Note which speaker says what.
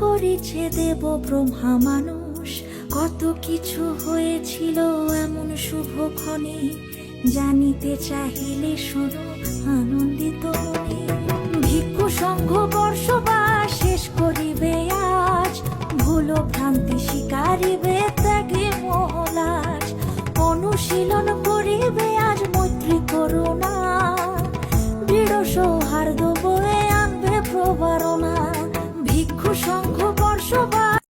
Speaker 1: করেছে দেব ব্রহ্মা মানুষ, কত কিছু হয়েছিল এমন শুভক্ষণে, জানিতে চাহিলে শোনো আনন্দিত মনে। ভিক্ষু সংঘ বর্ষবাস শেষ করিবে আজ, ভুল ভ্রান্তি স্বীকারিবে ত্যাগে মহলাজ, অনুশীলন করিবে আজ মৈত্রী করুণা, দৃঢ় সৌহার্দ্য বয়ে আনবে প্রবারণা।